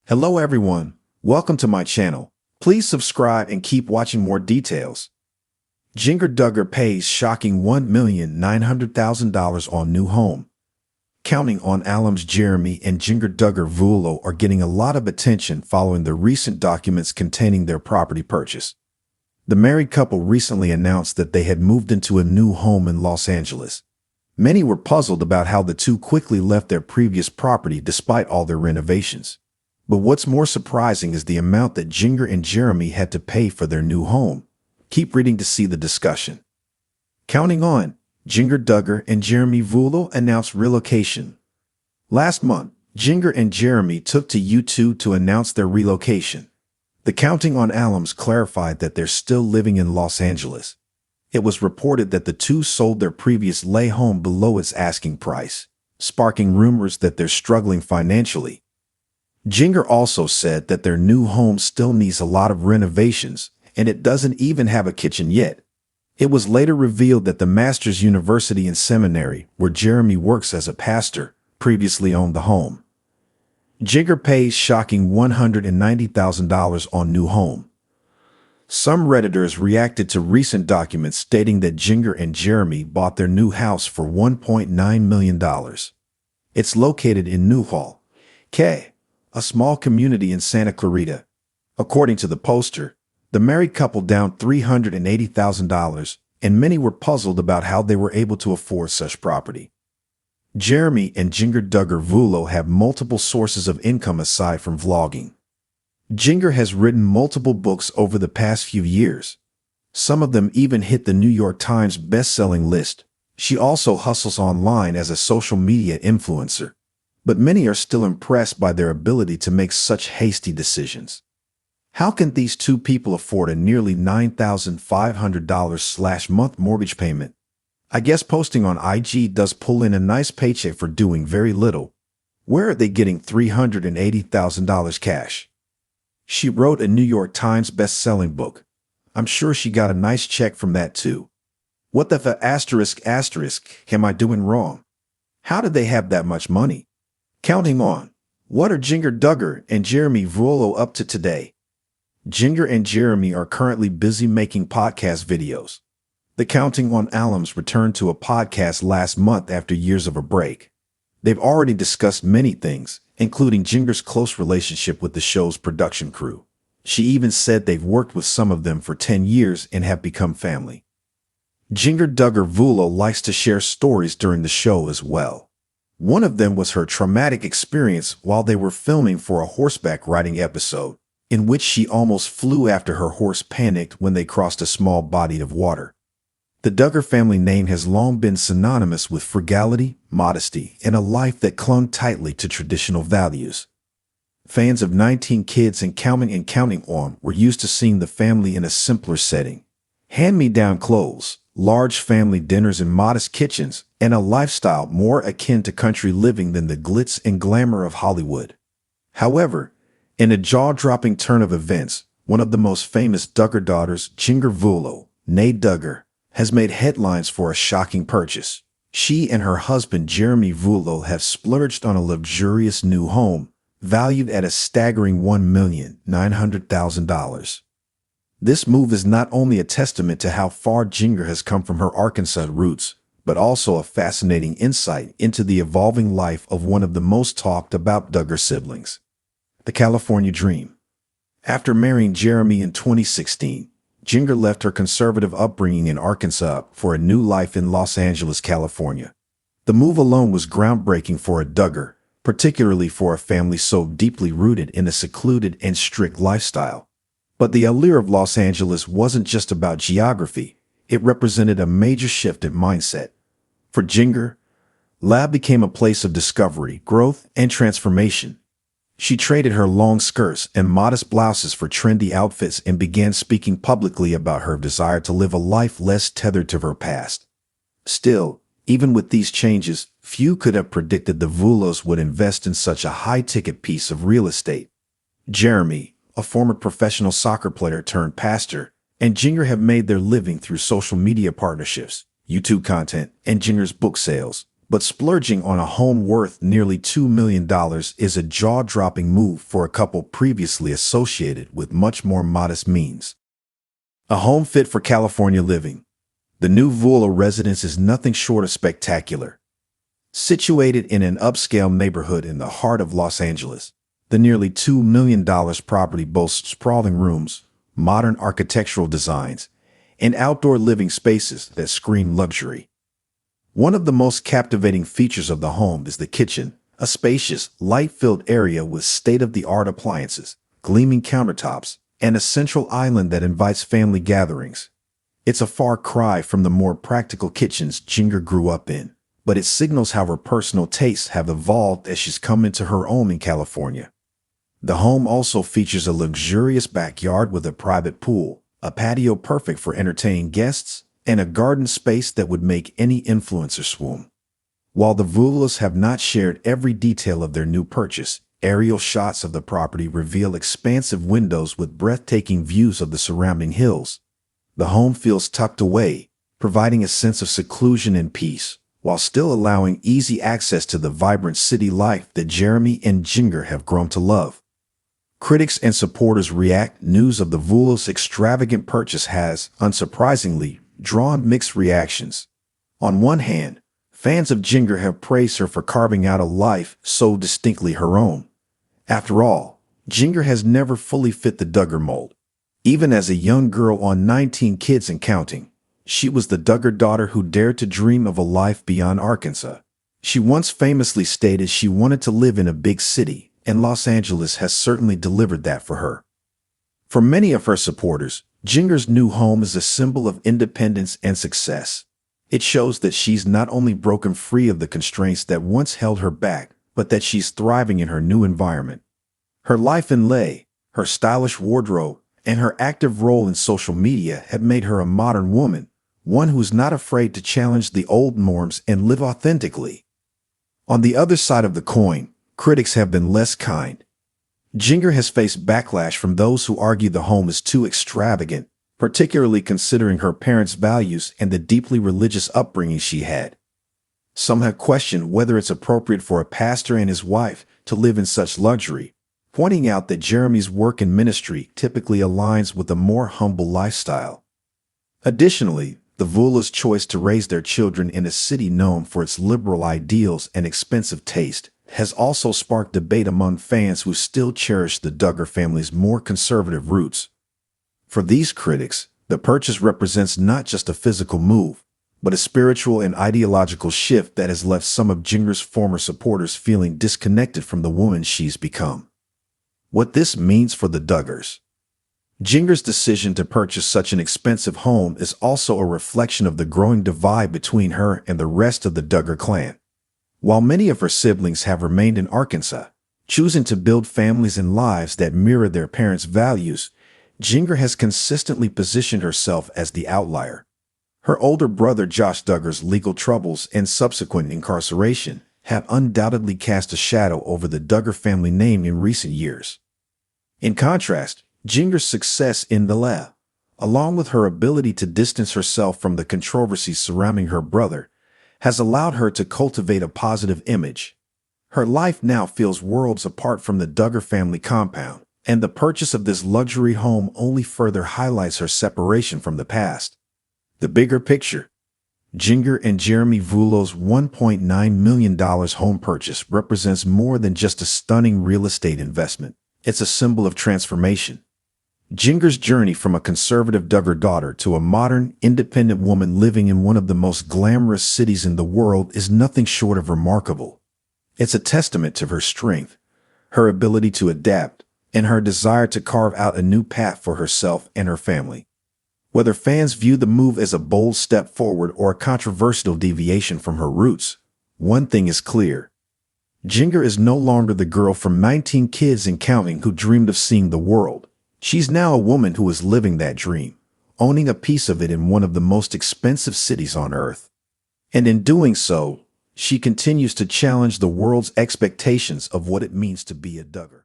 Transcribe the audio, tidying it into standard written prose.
Hello everyone, welcome to my channel. Please subscribe and keep watching more details. Duggar pays shocking $1,900,000 on new home. Counting on alums Jeremy and Duggar Vuolo are getting a lot of attention following the recent documents containing their property purchase. The married couple recently announced that they had moved into a new home in Los Angeles. Many were puzzled about how the two quickly left their previous property despite all their renovations. But what's more surprising is the amount that Jing and Jeremy had to pay for their new home. Keep reading to see the discussion. Counting on, Duggar and Jeremy Vuolo announced relocation. Last month, Jing and Jeremy took to YouTube to announce their relocation. The Counting on alums clarified that they're still living in Los Angeles. It was reported that the two sold their previous lay home below its asking price, sparking rumors that they're struggling financially. Jing also said that their new home still needs a lot of renovations, and it doesn't even have a kitchen yet. It was later revealed that the Masters University and Seminary, where Jeremy works as a pastor, previously owned the home. Jing pays shocking $190,000 on new home. Some Redditors reacted to recent documents stating that Jing and Jeremy bought their new house for $1.9 million. It's located in Newhall, K, a small community in Santa Clarita. According to the poster, the married couple downed $380,000, and many were puzzled about how they were able to afford such property. Jeremy and Duggar Vuolo have multiple sources of income aside from vlogging. Jing has written multiple books over the past few years. Some of them even hit the New York Times best-selling list. She also hustles online as a social media influencer. But many are still impressed by their ability to make such hasty decisions. How can these two people afford a nearly $9,500/month mortgage payment? I guess posting on IG does pull in a nice paycheck for doing very little. Where are they getting $380,000 cash? She wrote a New York Times best-selling book. I'm sure she got a nice check from that too. What the **** am I doing wrong? How did they have that much money? Counting on, what are Duggar and Jeremy Vuolo up to today? Jing and Jeremy are currently busy making podcast videos. The Counting on alums returned to a podcast last month after years of a break. They've already discussed many things, including Jinger's close relationship with the show's production crew. She even said they've worked with some of them for 10 years and have become family. Duggar Vuolo likes to share stories during the show as well. One of them was her traumatic experience while they were filming for a horseback riding episode, in which she almost flew after her horse panicked when they crossed a small body of water. The Duggar family name has long been synonymous with frugality, modesty, and a life that clung tightly to traditional values. Fans of 19 Kids and Counting On were used to seeing the family in a simpler setting. Hand-me-down clothes, large family dinners in modest kitchens, and a lifestyle more akin to country living than the glitz and glamour of Hollywood. However, in a jaw-dropping turn of events, one of the most famous Duggar daughters, Jing Vuolo, née Duggar, has made headlines for a shocking purchase. She and her husband Jeremy Vuolo have splurged on a luxurious new home, valued at a staggering $1,900,000. This move is not only a testament to how far Jing has come from her Arkansas roots, but also a fascinating insight into the evolving life of one of the most talked about Duggar siblings. The California Dream. After marrying Jeremy in 2016, Jing left her conservative upbringing in Arkansas for a new life in Los Angeles, California. The move alone was groundbreaking for a Duggar, particularly for a family so deeply rooted in a secluded and strict lifestyle. But the allure of Los Angeles wasn't just about geography. It represented a major shift in mindset. For Jing, Lab became a place of discovery, growth, and transformation. She traded her long skirts and modest blouses for trendy outfits and began speaking publicly about her desire to live a life less tethered to her past. Still, even with these changes, few could have predicted the Vuolos would invest in such a high-ticket piece of real estate. Jeremy, a former professional soccer player turned pastor, and Jing have made their living through social media partnerships, YouTube content, and Jinger's book sales. But splurging on a home worth nearly $2 million is a jaw-dropping move for a couple previously associated with much more modest means. A home fit for California living. The new Vuolo residence is nothing short of spectacular. Situated in an upscale neighborhood in the heart of Los Angeles, the nearly $2 million property boasts sprawling rooms, modern architectural designs, and outdoor living spaces that scream luxury. One of the most captivating features of the home is the kitchen, a spacious, light-filled area with state-of-the-art appliances, gleaming countertops, and a central island that invites family gatherings. It's a far cry from the more practical kitchens Jinger grew up in, but it signals how her personal tastes have evolved as she's come into her own in California. The home also features a luxurious backyard with a private pool, a patio perfect for entertaining guests, and a garden space that would make any influencer swoon. While the Vuolos have not shared every detail of their new purchase, aerial shots of the property reveal expansive windows with breathtaking views of the surrounding hills. The home feels tucked away, providing a sense of seclusion and peace, while still allowing easy access to the vibrant city life that Jeremy and Jinger have grown to love. Critics and supporters react. News of the Vuolos' extravagant purchase has, unsurprisingly, drawn mixed reactions. On one hand, fans of Jinger have praised her for carving out a life so distinctly her own. After all, Jinger has never fully fit the Duggar mold. Even as a young girl on 19 Kids and Counting, she was the Duggar daughter who dared to dream of a life beyond Arkansas. She once famously stated she wanted to live in a big city, and Los Angeles has certainly delivered that for her. For many of her supporters, Jinger's new home is a symbol of independence and success. It shows that she's not only broken free of the constraints that once held her back, but that she's thriving in her new environment. Her life in LA, her stylish wardrobe, and her active role in social media have made her a modern woman, one who's not afraid to challenge the old norms and live authentically. On the other side of the coin, critics have been less kind. Jinger has faced backlash from those who argue the home is too extravagant, particularly considering her parents' values and the deeply religious upbringing she had. Some have questioned whether it's appropriate for a pastor and his wife to live in such luxury, pointing out that Jeremy's work in ministry typically aligns with a more humble lifestyle. Additionally, the Vuolos' choice to raise their children in a city known for its liberal ideals and expensive taste has also sparked debate among fans who still cherish the Duggar family's more conservative roots. For these critics, the purchase represents not just a physical move, but a spiritual and ideological shift that has left some of Jinger's former supporters feeling disconnected from the woman she's become. What this means for the Duggars. Jinger's decision to purchase such an expensive home is also a reflection of the growing divide between her and the rest of the Duggar clan. While many of her siblings have remained in Arkansas, choosing to build families and lives that mirror their parents' values, Jinger has consistently positioned herself as the outlier. Her older brother Josh Duggar's legal troubles and subsequent incarceration have undoubtedly cast a shadow over the Duggar family name in recent years. In contrast, Jinger's success in the lab, along with her ability to distance herself from the controversies surrounding her brother, has allowed her to cultivate a positive image. Her life now feels worlds apart from the Duggar family compound, and the purchase of this luxury home only further highlights her separation from the past. The bigger picture. Jinger and Jeremy Vuolo's $1.9 million home purchase represents more than just a stunning real estate investment. It's a symbol of transformation. Jinger's journey from a conservative Duggar daughter to a modern, independent woman living in one of the most glamorous cities in the world is nothing short of remarkable. It's a testament to her strength, her ability to adapt, and her desire to carve out a new path for herself and her family. Whether fans view the move as a bold step forward or a controversial deviation from her roots, one thing is clear. Jinger is no longer the girl from 19 Kids and Counting who dreamed of seeing the world. She's now a woman who is living that dream, owning a piece of it in one of the most expensive cities on earth. And in doing so, she continues to challenge the world's expectations of what it means to be a Duggar.